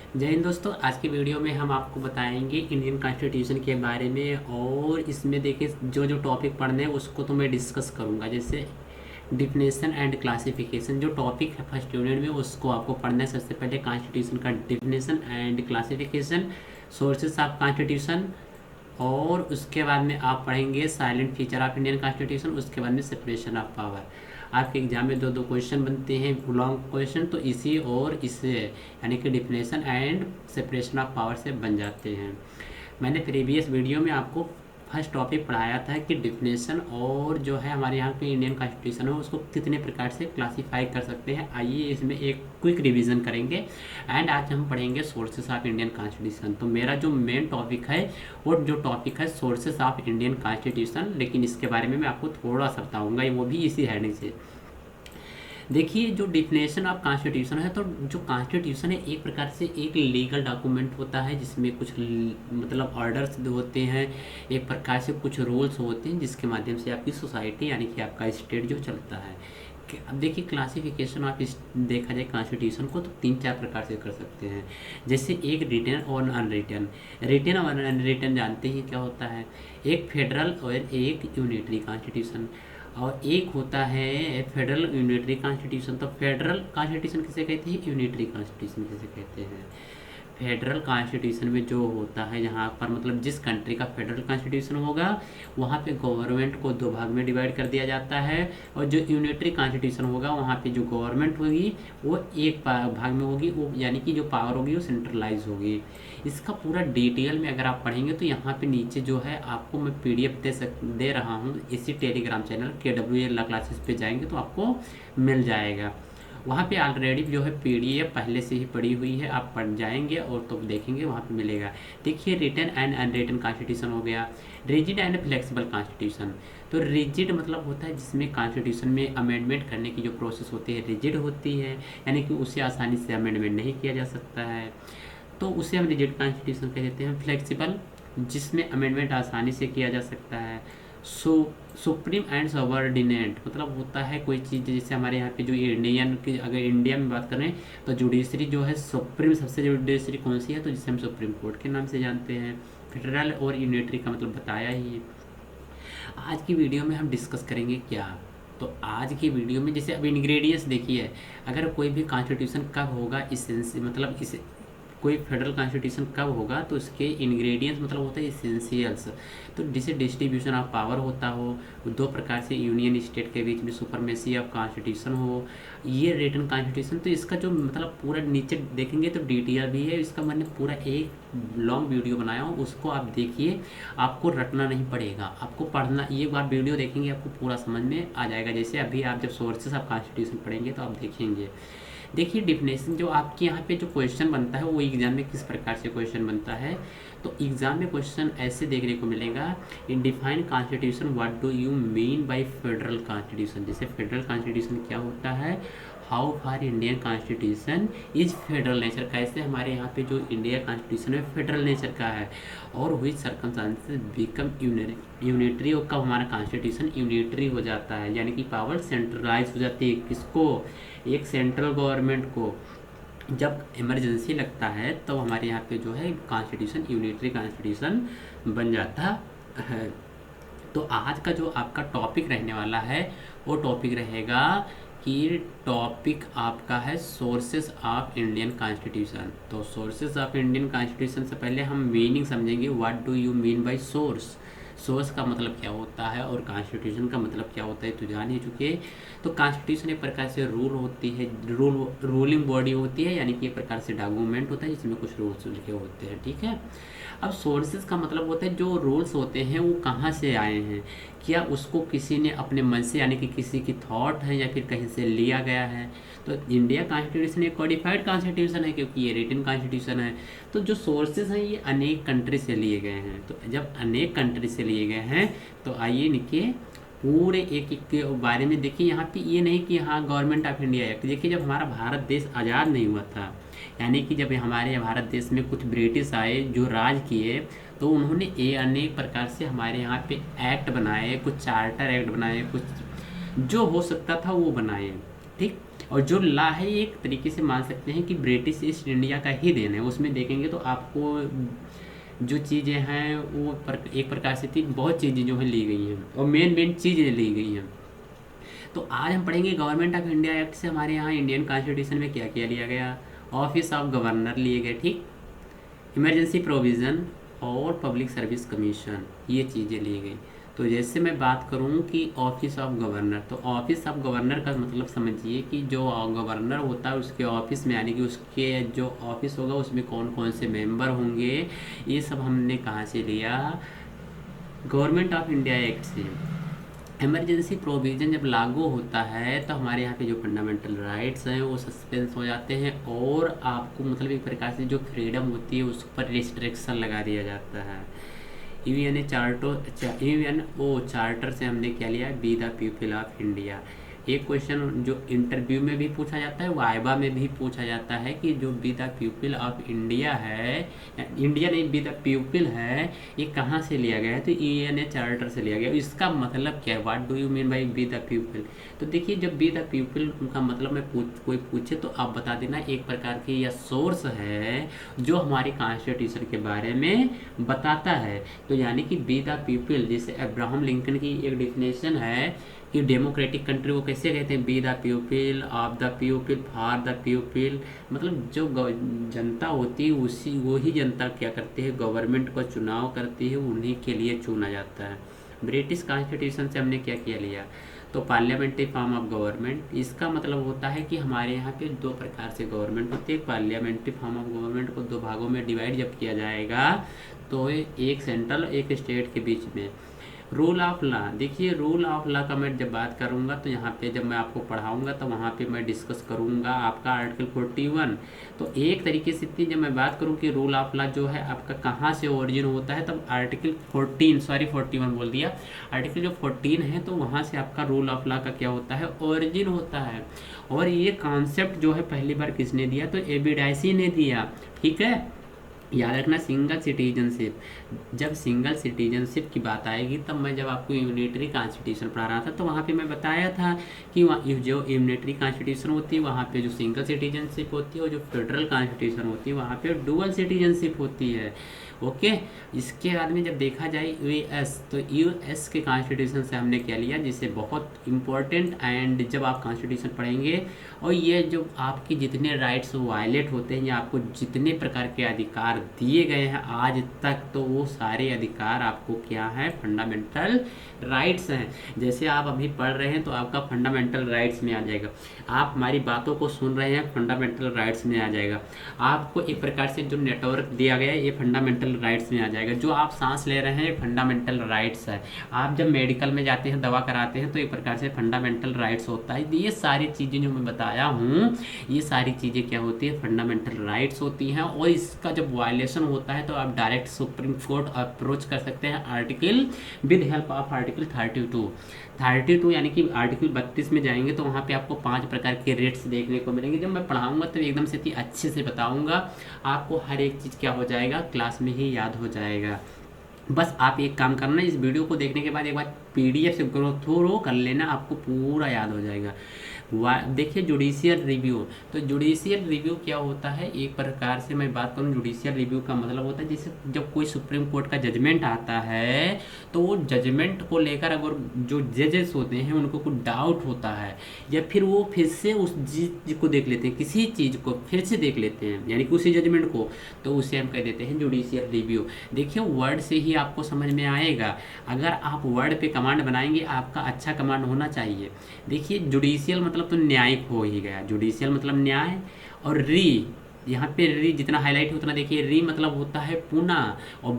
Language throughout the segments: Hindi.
जय हिंद दोस्तों। आज की वीडियो में हम आपको बताएंगे इंडियन कॉन्स्टिट्यूशन के बारे में। और इसमें देखिए जो जो टॉपिक पढ़ने हैं उसको तो मैं डिस्कस करूंगा। जैसे डिफिनेशन एंड क्लासिफिकेशन जो टॉपिक है फर्स्ट यूनिट में उसको आपको पढ़ना है। सबसे पहले कॉन्स्टिट्यूशन का definition and classification, sources of constitution, और उसके बाद में आप पढ़ेंगे silent feature of Indian constitution. उसके बाद में सेपरेशन ऑफ पावर। आपके एग्जाम में दो दो क्वेश्चन बनते हैं, लॉन्ग क्वेश्चन, तो इसी और इससे यानी कि definition and separation of power से बन जाते हैं। मैंने प्रीवियस वीडियो में आपको फर्स्ट टॉपिक पढ़ाया था कि डिफिनेशन और जो है हमारे यहाँ पे इंडियन कॉन्स्टिट्यूशन है उसको कितने प्रकार से क्लासीफाई कर सकते हैं। आइए इसमें एक क्विक रिवीजन करेंगे। एंड आज हम पढ़ेंगे सोर्सेस ऑफ इंडियन कॉन्स्टिट्यूशन। तो मेरा जो मेन टॉपिक है वो जो टॉपिक है सोर्सेस ऑफ इंडियन कॉन्स्टिट्यूशन, लेकिन इसके बारे में मैं आपको थोड़ा सा बताऊँगा, वो भी इसी हेडिंग से। देखिए जो डिफिनेशन ऑफ कॉन्स्टिट्यूशन है, तो जो कॉन्स्टिट्यूशन है एक प्रकार से एक लीगल डॉक्यूमेंट होता है जिसमें कुछ मतलब ऑर्डर्स होते हैं, एक प्रकार से कुछ रूल्स होते हैं जिसके माध्यम से आपकी सोसाइटी यानी कि आपका स्टेट जो चलता है। अब देखिए क्लासिफिकेशन ऑफ इस देखा जाए कॉन्स्टिट्यूशन को तो तीन चार प्रकार से कर सकते हैं। जैसे एक रिटन और अनरिटन। रिटन और अनरिटन जानते ही क्या होता है, एक फेडरल और एक यूनिटरी कॉन्स्टिट्यूशन, और एक होता है फेडरल यूनिटरी कॉन्स्टिट्यूशन। तो फेडरल कॉन्स्टिट्यूशन किसे कहते हैं, यूनिटरी कॉन्स्टिट्यूशन किसे कहते हैं। फेडरल कॉन्स्टिट्यूशन में जो होता है यहाँ पर मतलब जिस कंट्री का फेडरल कॉन्स्टिट्यूशन होगा वहाँ पे गवर्नमेंट को दो भाग में डिवाइड कर दिया जाता है, और जो यूनिटरी कॉन्स्टिट्यूशन होगा वहाँ पे जो गवर्नमेंट होगी वो एक भाग में होगी, वो यानी कि जो पावर होगी वो सेंट्रलाइज होगी। इसका पूरा डिटेल में अगर आप पढ़ेंगे तो यहाँ पे नीचे जो है आपको मैं PDF दे रहा हूँ इसी टेलीग्राम चैनल KWL क्लासेस पे जाएंगे तो आपको मिल जाएगा। वहाँ पे ऑलरेडी जो है PDF पहले से ही पड़ी हुई है, आप पढ़ जाएंगे और तो देखेंगे वहाँ पे मिलेगा। देखिए रिटन एंड अनरिटन कॉन्स्टिट्यूशन हो गया, रिजिड एंड फ्लेक्सिबल कॉन्स्टिट्यूशन। तो रिजिड मतलब होता है जिसमें कॉन्स्टिट्यूशन में अमेंडमेंट करने की जो प्रोसेस होती है रिजिड होती है, यानी कि उसे आसानी से अमेंडमेंट नहीं किया जा सकता है, तो उसे हम रिजिड कॉन्स्टिट्यूशन कह देते हैं। फ्लेक्सिबल जिसमें अमेंडमेंट आसानी से किया जा सकता है। सुप्रीम एंड सबऑर्डिनेट मतलब होता है कोई चीज़ जैसे हमारे यहाँ पे जो इंडियन की अगर इंडिया में बात करें तो जुडिशरी जो है सुप्रीम सबसे जुडिशरी कौन सी है, तो जिसे हम सुप्रीम कोर्ट के नाम से जानते हैं। फेडरल और यूनिटरी का मतलब बताया ही है। आज की वीडियो में हम डिस्कस करेंगे क्या, तो आज की वीडियो में जैसे अब इंग्रेडिएंट्स देखिए, अगर कोई भी कॉन्स्टिट्यूशन कब होगा इसेंशियल मतलब इस कोई फेडरल कॉन्स्टिट्यूशन कब होगा तो उसके इंग्रेडिएंट्स मतलब होता है इसेंशियल्स। तो जिसे डिस्ट्रीब्यूशन ऑफ पावर होता हो, दो प्रकार से यूनियन स्टेट के बीच में सुपरमेसी ऑफ कॉन्स्टिट्यूशन हो, ये रिटन कॉन्स्टिट्यूशन। तो इसका जो मतलब पूरा नीचे देखेंगे तो डिटेल भी है, इसका मैंने पूरा एक लॉन्ग वीडियो बनाया हूँ, उसको आप देखिए। आपको रटना नहीं पड़ेगा, आपको पढ़ना, ये बार वीडियो देखेंगे आपको पूरा समझ में आ जाएगा। जैसे अभी आप जब सोर्सेस ऑफ कॉन्स्टिट्यूशन पढ़ेंगे तो आप देखेंगे। देखिए डिफिनेशन जो आपके यहाँ पे जो क्वेश्चन बनता है वो एग्जाम में किस प्रकार से क्वेश्चन बनता है, तो एग्जाम में क्वेश्चन ऐसे देखने को मिलेगा, in define constitution what do you mean by federal constitution. जैसे फेडरल कॉन्स्टिट्यूशन क्या होता है, how far Indian constitution is federal nature, कैसे हमारे यहाँ पे जो इंडिया कॉन्स्टिट्यूशन है फेडरल नेचर का है, और विच सर्कमस्टांसेस बिकम यूनिटरी, और कब हमारा कॉन्स्टिट्यूशन यूनिटरी हो जाता है, यानी कि पावर सेंट्रलाइज हो जाती है। किसको, एक सेंट्रल गवर्नमेंट को जब इमरजेंसी लगता है तो हमारे यहाँ पे जो है कॉन्स्टिट्यूशन यूनिटरी कॉन्स्टिट्यूशन बन जाता है। तो आज का जो आपका टॉपिक रहने वाला है वो टॉपिक रहेगा कि टॉपिक आपका है सोर्सेस ऑफ इंडियन कॉन्स्टिट्यूशन। तो सोर्सेस ऑफ इंडियन कॉन्स्टिट्यूशन से पहले हम मीनिंग समझेंगे, what do you mean bye source. Source का मतलब क्या होता है और कॉन्स्टिट्यूशन का मतलब क्या होता है तो जान ही चुके। तो कॉन्स्टिट्यूशन एक प्रकार से रूल होती है, रूलिंग बॉडी होती है, यानी कि एक प्रकार से डॉक्यूमेंट होता है जिसमें कुछ रूल्स लिखे होते हैं, ठीक है। अब सोर्सेज का मतलब होता है जो रूल्स होते हैं वो कहाँ से आए हैं, क्या उसको किसी ने अपने मन से यानी कि किसी की थॉट है या फिर कहीं से लिया गया है। तो इंडिया कॉन्स्टिट्यूशन एक कॉडिफाइड कॉन्स्टिट्यूशन है क्योंकि ये रिटन कॉन्स्टिट्यूशन है। तो जो सोर्सेज हैं ये अनेक कंट्री से लिए गए हैं। तो जब अनेक कंट्री से लिए गए हैं तो आइए इनके पूरे एक एक के बारे में देखिए। यहाँ पे ये नहीं कि हाँ गवर्नमेंट ऑफ इंडिया एक्ट, देखिए जब हमारा भारत देश आज़ाद नहीं हुआ था, यानी कि जब हमारे भारत देश में कुछ ब्रिटिश आए जो राज किए, तो उन्होंने ये अनेक प्रकार से हमारे यहाँ पे एक्ट बनाए, कुछ चार्टर एक्ट बनाए, कुछ जो हो सकता था वो बनाए, ठीक। और जो ला है ये एक तरीके से मान सकते हैं कि ब्रिटिश ईस्ट इंडिया का ही देन है। उसमें देखेंगे तो आपको जो चीज़ें हैं वो एक प्रकार से थी, बहुत चीज़ें जो है ली गई हैं और मेन मेन चीज़ें ली गई हैं। तो आज हम पढ़ेंगे गवर्नमेंट ऑफ इंडिया एक्ट से हमारे यहाँ इंडियन कॉन्स्टिट्यूशन में क्या क्या लिया गया। ऑफिस ऑफ गवर्नर लिए गए, ठीक, इमरजेंसी प्रोविज़न और पब्लिक सर्विस कमीशन, ये चीज़ें ली गई। तो जैसे मैं बात करूं कि ऑफिस ऑफ गवर्नर, तो ऑफिस ऑफ गवर्नर का मतलब समझिए कि जो गवर्नर होता है उसके ऑफिस में, यानी कि उसके जो ऑफिस होगा उसमें कौन कौन से मेंबर होंगे, ये सब हमने कहाँ से लिया, गवर्नमेंट ऑफ इंडिया एक्ट से। इमरजेंसी प्रोविज़न जब लागू होता है तो हमारे यहाँ पे जो फंडामेंटल राइट्स हैं वो सस्पेंस हो जाते हैं और आपको मतलब एक प्रकार से जो फ्रीडम होती है उस पर रिस्ट्रिक्शन लगा दिया जाता है। यूएनओ चार्टर से हमने क्या लिया, be the people of India. एक क्वेश्चन जो इंटरव्यू में भी पूछा जाता है, वाइवा में भी पूछा जाता है कि जो be the people of India है, इंडिया नहीं बी द पीपल है, ये कहाँ से लिया गया है, तो यूएनए चार्टर से लिया गया। इसका मतलब क्या है, what do you mean by be the people. तो देखिए जब बी द पीपल का मतलब मैं कोई पूछे तो आप बता देना एक प्रकार की यह सोर्स है जो हमारे कॉन्स्टिट्यूशन के बारे में बताता है। तो यानी कि बी द पीपल, जैसे अब्राहम लिंकन की एक डेफिनेशन है कि डेमोक्रेटिक कंट्री वो कैसे कहते हैं, be the people, of the people, for the people. मतलब जो जनता होती है उसी वही जनता क्या करती है, गवर्नमेंट को चुनाव करती है, उन्हीं के लिए चुना जाता है। ब्रिटिश कॉन्स्टिट्यूशन से हमने क्या किया लिया, तो पार्लियामेंट्री फॉर्म ऑफ गवर्नमेंट। इसका मतलब होता है कि हमारे यहाँ पे दो प्रकार से गवर्नमेंट होती है। पार्लियामेंट्री फॉर्म ऑफ गवर्नमेंट को दो भागों में डिवाइड जब किया जाएगा तो एक सेंट्रल एक स्टेट के बीच में। रूल ऑफ लॉ, देखिए रूल ऑफ लॉ का मैं जब बात करूंगा तो यहाँ पे जब मैं आपको पढ़ाऊंगा तो वहाँ पे मैं डिस्कस करूंगा आपका आर्टिकल 41। तो एक तरीके से जब मैं बात करूँ कि रूल ऑफ लॉ जो है आपका कहाँ से ओरिजिन होता है, तब आर्टिकल 41 बोल दिया, आर्टिकल जो 14 है तो वहाँ से आपका रूल ऑफ लॉ का क्या होता है, ओरिजिन होता है। और ये कॉन्सेप्ट जो है पहली बार किसने दिया, तो एबी डायसी ने दिया, ठीक है। याद रखना सिंगल सिटीजनशिप, जब सिंगल सिटीजनशिप की बात आएगी तब मैं जब आपको यूनिटरी कॉन्स्टिट्यूशन पढ़ा रहा था तो वहाँ पे मैं बताया था कि जो यूनिटरी कॉन्स्टिट्यूशन होती है वहाँ पे जो सिंगल सिटीजनशिप होती है और जो फेडरल कॉन्स्टिट्यूशन होती है वहाँ पे डुअल सिटीजनशिप होती है। ओके, इसके बाद में जब देखा जाए यूएस, तो यूएस के कॉन्स्टिट्यूशन से हमने क्या लिया, जिसे बहुत इम्पोर्टेंट, एंड जब आप कॉन्स्टिट्यूशन पढ़ेंगे और ये जो आपके जितने राइट्स वायलेट होते हैं या आपको जितने प्रकार के अधिकार दिए गए हैं आज तक, तो वो सारे अधिकार आपको क्या है, फंडामेंटल राइट्स हैं। जैसे आप अभी पढ़ रहे हैं तो आपका फंडामेंटल राइट्स में आ जाएगा, आप हमारी बातों को सुन रहे हैं फंडामेंटल राइट्स में आ जाएगा, आपको एक प्रकार से जो नेटवर्क दिया गया है ये फंडामेंटल राइट्स में आ जाएगा, जो आप सांस ले रहे हैं ये फंडामेंटल राइट्स है, आप जब मेडिकल में जाते हैं दवा कराते हैं तो एक प्रकार से फंडामेंटल राइट्स होता है। ये सारी चीज़ें जो मैं बताया हूँ ये सारी चीज़ें क्या होती है, फंडामेंटल राइट्स होती हैं। और इसका जब वायलेशन होता है तो आप डायरेक्ट सुप्रीम कोर्ट अप्रोच कर सकते हैं article with help of article 32 यानी कि आर्टिकल 32 में जाएंगे तो वहाँ पे आपको 5 प्रकार के रेट्स देखने को मिलेंगे। जब मैं पढ़ाऊंगा तो एकदम से अच्छे से बताऊंगा, आपको हर एक चीज़ क्या हो जाएगा, क्लास में ही याद हो जाएगा। बस आप एक काम करना, इस वीडियो को देखने के बाद एक बार पीडीएफ से गो थ्रू कर लेना, आपको पूरा याद हो जाएगा। देखिए जुडिशियल रिव्यू, तो जुडिशियल रिव्यू क्या होता है, एक प्रकार से मैं बात करूं जुडिशियल रिव्यू का मतलब होता है जैसे जब कोई सुप्रीम कोर्ट का जजमेंट आता है तो वो जजमेंट को लेकर अगर जो जजेस होते हैं उनको कुछ डाउट होता है या फिर वो फिर से उस चीज़ को देख लेते हैं, किसी चीज़ को फिर से देख लेते हैं यानी कि उसी जजमेंट को, तो उसे हम कह देते हैं जुडिशियल रिव्यू। देखिए वर्ड से ही आपको समझ में आएगा, अगर आप वर्ड पे कमांड बनाएंगे आपका अच्छा कमांड होना चाहिए। देखिए जुडिशियल मतलब तो न्यायिक हो ही गया, जुडिशियल मतलब न्याय, और यहाँ पे री जितना हाईलाइट उतना देखिए, री मतलब होता है पुनः, और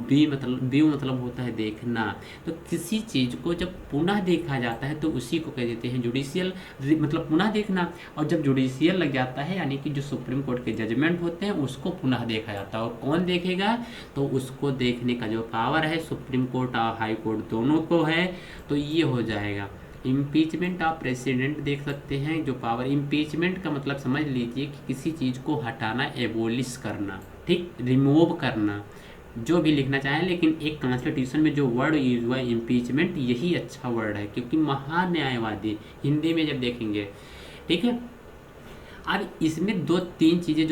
व्यू मतलब होता है देखना। तो किसी चीज़ को जब पुनः देखा जाता है तो उसी को कह देते हैं जुडिशियल, मतलब पुनः देखना। और जब जुडिशियल लग जाता है यानी कि जो सुप्रीम कोर्ट के जजमेंट होते हैं उसको पुनः देखा जाता है, और कौन देखेगा, तो उसको देखने का जो पावर है सुप्रीम कोर्ट और हाई कोर्ट दोनों को है, तो ये हो जाएगा। इम्पीचमेंट ऑफ प्रेसिडेंट देख सकते हैं, जो पावर, इम्पीचमेंट का मतलब समझ लीजिए कि किसी चीज़ को हटाना, एबोलिश करना, ठीक, रिमूव करना, जो भी लिखना चाहें, लेकिन एक कॉन्स्टिट्यूशन में जो वर्ड यूज हुआ है इम्पीचमेंट, यही अच्छा वर्ड है क्योंकि महान्यायवादी हिंदी में जब देखेंगे, ठीक है। अब इसमें दो तीन चीज़ें जो